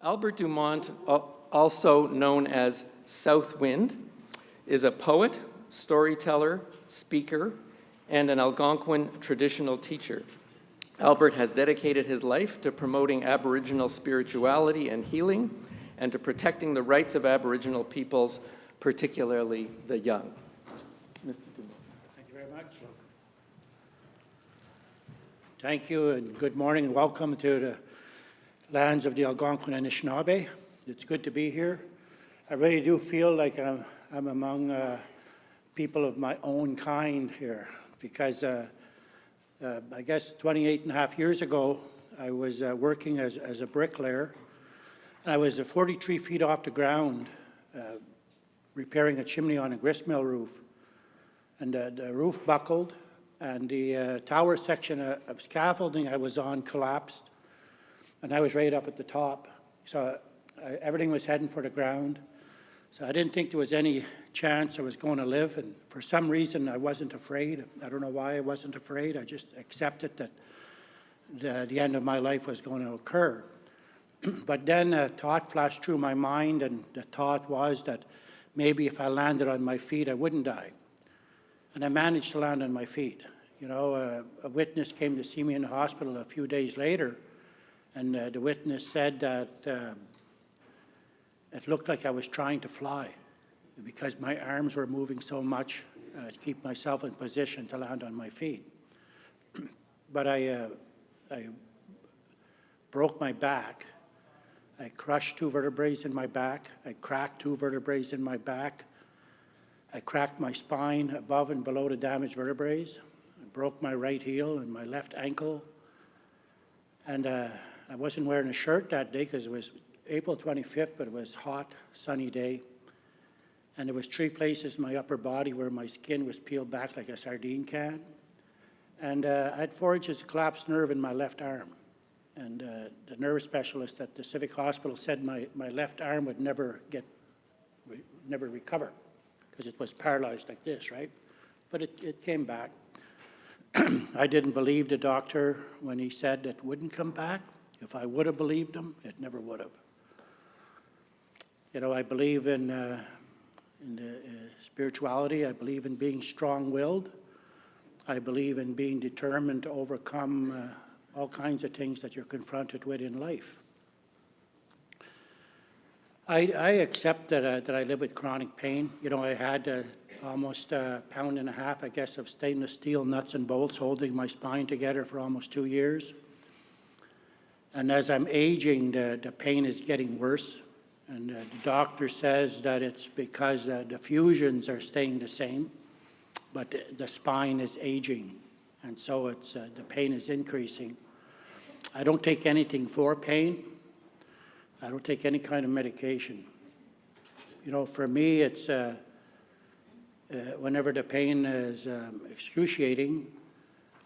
Albert Dumont, also known as South Wind, is a poet, storyteller, speaker, and an Algonquin traditional teacher. Albert has dedicated his life to promoting Aboriginal spirituality and healing, and to protecting the rights of Aboriginal peoples, particularly the young. Mr. Dumont. Thank you very much. Thank you, and good morning. Welcome to the lands of the Algonquin and Anishinaabe. It's good to be here. I really do feel like I'm among people of my own kind here, because I guess 28 and a half years ago, I was working as a bricklayer, and I was 43 feet off the ground repairing a chimney on a gristmill roof. And the roof buckled, and the tower section of scaffolding I was on collapsed, and I was right up at the top. So everything was heading for the ground. So I didn't think there was any chance I was going to live, and for some reason I wasn't afraid. I don't know why I wasn't afraid. I just accepted that the end of my life was going to occur. But then a thought flashed through my mind, and the thought was that maybe if I landed on my feet, I wouldn't die. And I managed to land on my feet. You know, a witness came to see me in the hospital a few days later, and the witness said that it looked like I was trying to fly because my arms were moving so much to keep myself in position to land on my feet. But I broke my back. I crushed 2 vertebrae in my back. I cracked 2 vertebrae in my back. I cracked my spine above and below the damaged vertebrae. I broke my right heel and my left ankle. And I wasn't wearing a shirt that day because it was April 25th, but it was a hot, sunny day. And there was 3 places in my upper body where my skin was peeled back like a sardine can. And I had 4 inches of collapsed nerve in my left arm. And the nerve specialist at the Civic Hospital said my left arm would never recover because it was paralyzed like this, right? But it came back. I didn't believe the doctor when he said it wouldn't come back. If I would have believed him, it never would have. You know, I believe in the spirituality. I believe in being strong-willed. I believe in being determined to overcome all kinds of things that you're confronted with in life. I accept that I live with chronic pain. You know, I had almost a pound and a half, I guess, of stainless steel nuts and bolts holding my spine together for almost 2 years. And as I'm aging, the pain is getting worse. And the doctor says that it's because the fusions are staying the same, but the spine is aging. And so the pain is increasing. I don't take anything for pain. I don't take any kind of medication. You know, for me, it's whenever the pain is excruciating,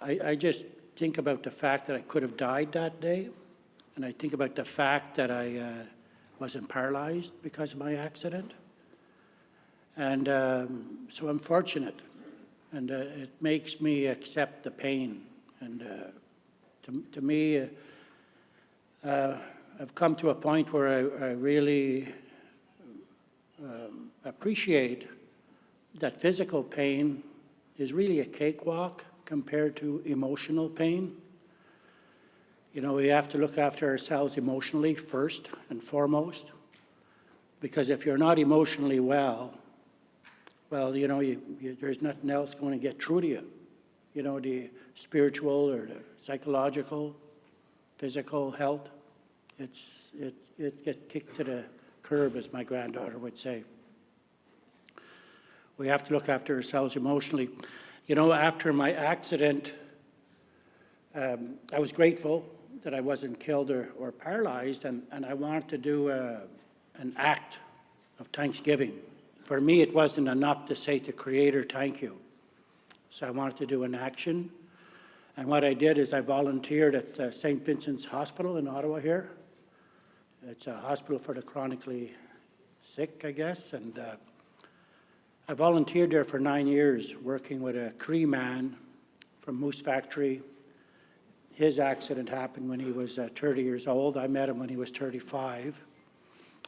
I just think about the fact that I could have died that day. And I think about the fact that I wasn't paralyzed because of my accident. And so I'm fortunate. And it makes me accept the pain. And to me, I've come to a point where I really appreciate that physical pain is really a cakewalk compared to emotional pain. You know, we have to look after ourselves emotionally first and foremost, because if you're not emotionally well, you know, there's nothing else going to get through to you. You know, the spiritual or the psychological, physical health, it gets kicked to the curb, as my granddaughter would say. We have to look after ourselves emotionally. You know, after my accident, I was grateful that I wasn't killed or paralyzed, and I wanted to do an act of thanksgiving. For me, it wasn't enough to say to Creator, thank you. So I wanted to do an action. And what I did is I volunteered at St. Vincent's Hospital in Ottawa here. It's a hospital for the chronically sick, I guess. And I volunteered there for 9 years, working with a Cree man from Moose Factory. His accident happened when he was 30 years old. I met him when he was 35.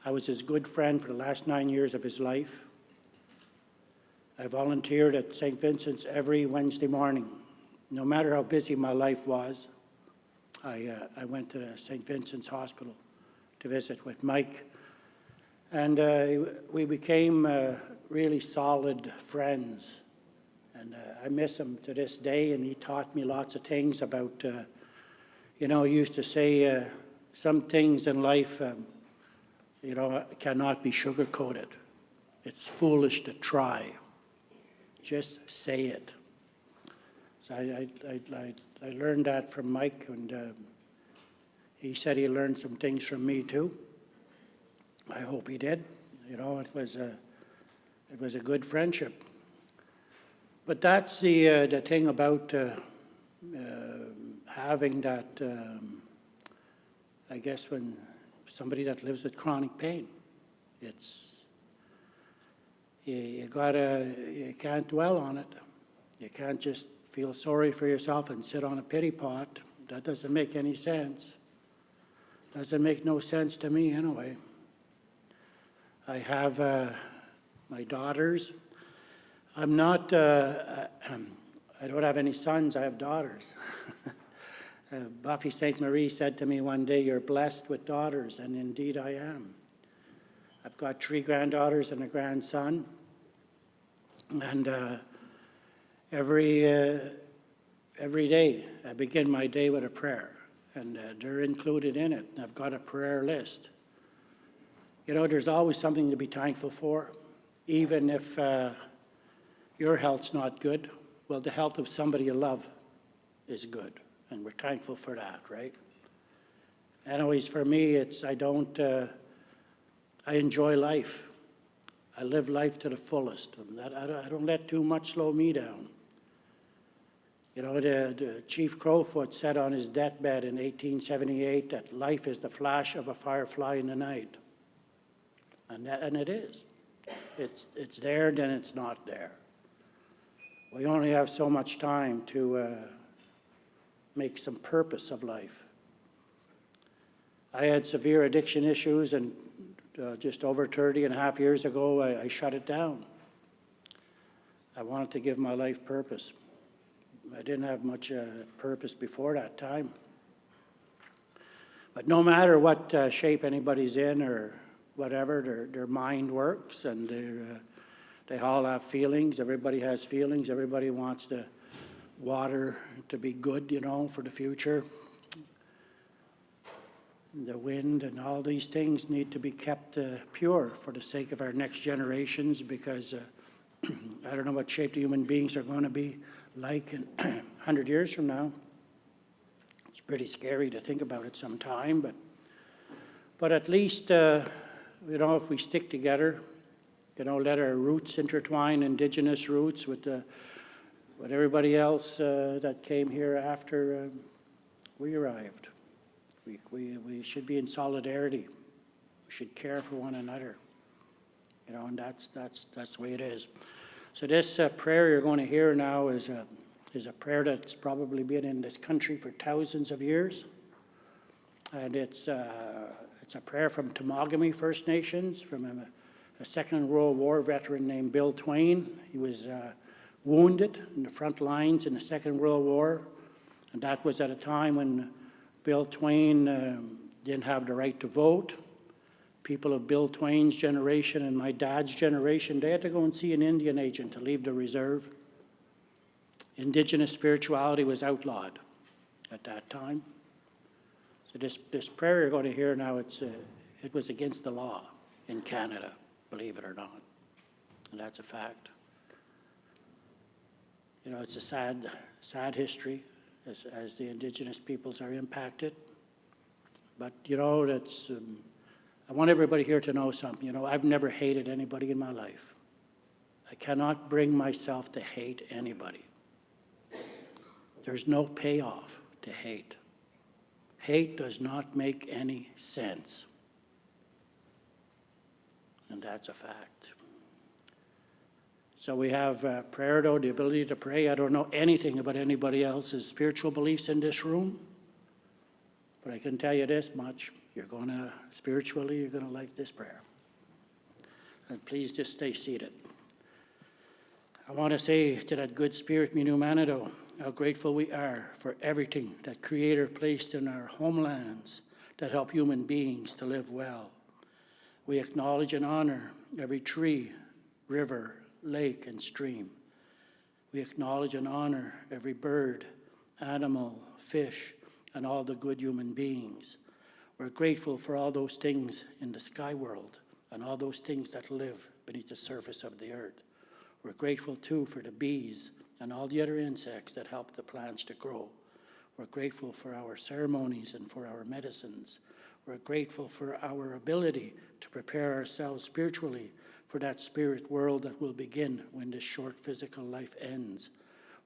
I was his good friend for the last 9 years of his life. I volunteered at St. Vincent's every Wednesday morning. No matter how busy my life was, I went to the St. Vincent's Hospital to visit with Mike. And we became really solid friends. And I miss him to this day, and he taught me lots of things about, he used to say some things in life, cannot be sugar-coated. It's foolish to try. Just say it. So I learned that from Mike, and he said he learned some things from me too. I hope he did. It was a good friendship. But that's the thing about having that. I guess when somebody that lives with chronic pain, it's you can't dwell on it. You can't just feel sorry for yourself and sit on a pity pot. That doesn't make any sense. Doesn't make no sense to me anyway. I have my daughters. I'm not, I don't have any sons, I have daughters. Buffy St. Marie said to me one day, "You're blessed with daughters," and indeed I am. I've got 3 granddaughters and a grandson, and every day I begin my day with a prayer, and they're included in it. I've got a prayer list. There's always something to be thankful for, even if your health's not good. Well, the health of somebody you love is good, and we're thankful for that, right? Anyways, for me, I enjoy life. I live life to the fullest. I don't let too much slow me down. The Chief Crowfoot said on his deathbed in 1878 that life is the flash of a firefly in the night. And it is. It's there, then it's not there. We only have so much time to make some purpose of life. I had severe addiction issues, and just over 30 and a half years ago, I shut it down. I wanted to give my life purpose. I didn't have much purpose before that time. But no matter what shape anybody's in or whatever, their mind works, and they all have feelings. Everybody has feelings. Everybody wants the water to be good, for the future. The wind and all these things need to be kept pure for the sake of our next generations, because I don't know what shape the human beings are going to be like in 100 years from now. It's pretty scary to think about it sometime, but at least, if we stick together, let our roots intertwine, Indigenous roots with everybody else that came here after we arrived. We should be in solidarity. We should care for one another. And that's the way it is. So this prayer you're going to hear now is a prayer that's probably been in this country for thousands of years, and it's a prayer from Temagami First Nations, from a Second World War veteran named Bill Twain. He was wounded in the front lines in the Second World War, and that was at a time when Bill Twain didn't have the right to vote. People of Bill Twain's generation and my dad's generation, they had to go and see an Indian agent to leave the reserve. Indigenous spirituality was outlawed at that time. So this prayer you're going to hear now, it was against the law in Canada, believe it or not. And that's a fact. It's a sad history as the Indigenous peoples are impacted. But, that's... I want everybody here to know something. I've never hated anybody in my life. I cannot bring myself to hate anybody. There's no payoff to hate. Hate does not make any sense. And that's a fact. So we have prayer, though, the ability to pray. I don't know anything about anybody else's spiritual beliefs in this room. But I can tell you this much, spiritually, you're gonna like this prayer. And please just stay seated. I want to say to that good spirit, Minumanado, how grateful we are for everything that Creator placed in our homelands that help human beings to live well. We acknowledge and honor every tree, river, lake, and stream. We acknowledge and honor every bird, animal, fish, and all the good human beings. We're grateful for all those things in the sky world and all those things that live beneath the surface of the earth. We're grateful too for the bees and all the other insects that help the plants to grow. We're grateful for our ceremonies and for our medicines. We're grateful for our ability to prepare ourselves spiritually for that spirit world that will begin when this short physical life ends.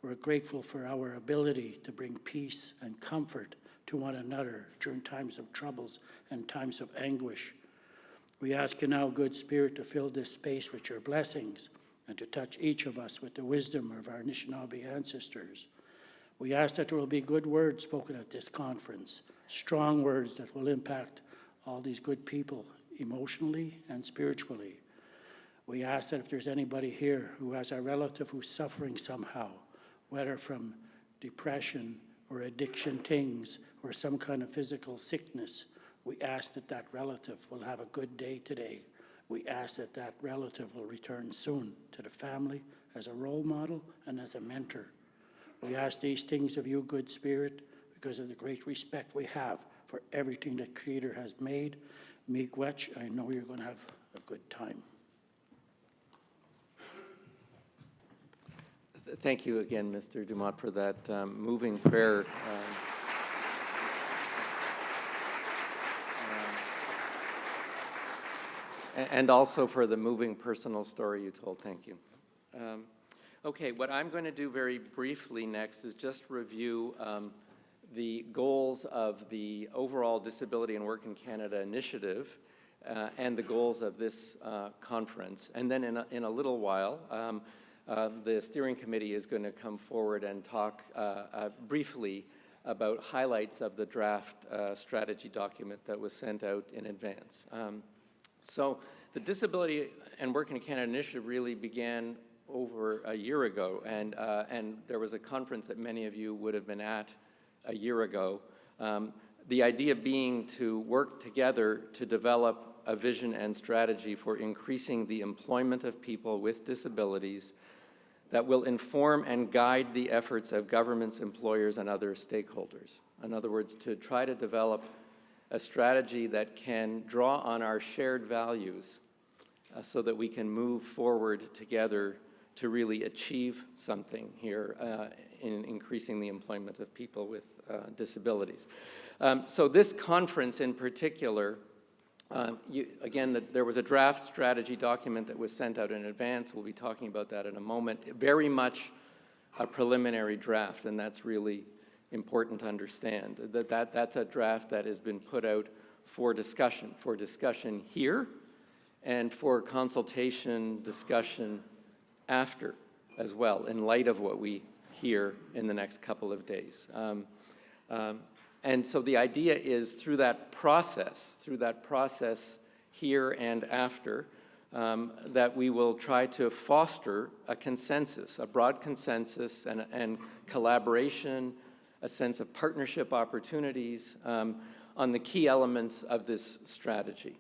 We're grateful for our ability to bring peace and comfort to one another during times of troubles and times of anguish. We ask you now, good spirit, to fill this space with your blessings and to touch each of us with the wisdom of our Anishinaabe ancestors. We ask that there will be good words spoken at this conference, strong words that will impact all these good people emotionally and spiritually. We ask that if there's anybody here who has a relative who's suffering somehow, whether from depression or addiction things or some kind of physical sickness, we ask that that relative will have a good day today. We ask that that relative will return soon to the family as a role model and as a mentor. We ask these things of you, good spirit, because of the great respect we have for everything that Creator has made. Miigwech, I know you're going to have a good time. Thank you again, Mr. Dumont, for that moving prayer. And also for the moving personal story you told. Thank you. Okay, what I'm going to do very briefly next is just review the goals of the overall Disability and Work in Canada initiative and the goals of this conference. And then in a little while, the steering committee is going to come forward and talk briefly about highlights of the draft strategy document that was sent out in advance. So the Disability and Work in Canada initiative really began over a year ago, and there was a conference that many of you would have been at a year ago. The idea being to work together to develop a vision and strategy for increasing the employment of people with disabilities that will inform and guide the efforts of governments, employers, and other stakeholders. In other words, to try to develop a strategy that can draw on our shared values so that we can move forward together to really achieve something here in increasing the employment of people with disabilities. So this conference in particular, there was a draft strategy document that was sent out in advance. We'll be talking about that in a moment. Very much a preliminary draft, and that's really important to understand. That's a draft that has been put out for discussion here, and for consultation, discussion after as well, in light of what we hear in the next couple of days. And so the idea is through that process here and after, that we will try to foster a consensus, a broad consensus and collaboration, a sense of partnership opportunities on the key elements of this strategy.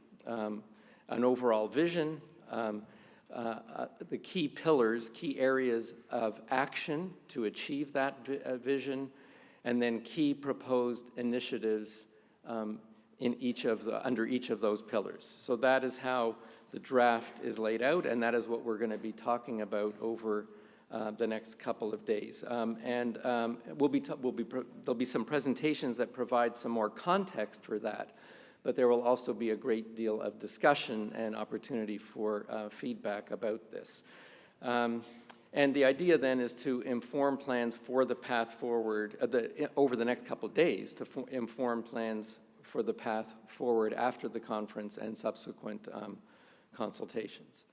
An overall vision, the key pillars, key areas of action to achieve that vision, and then key proposed initiatives under each of those pillars. So that is how the draft is laid out, and that is what we're going to be talking about over the next couple of days. There'll be some presentations that provide some more context for that, but there will also be a great deal of discussion and opportunity for feedback about this. And the idea then is to inform plans for the path forward over the next couple of days, to inform plans for the path forward after the conference and subsequent consultations.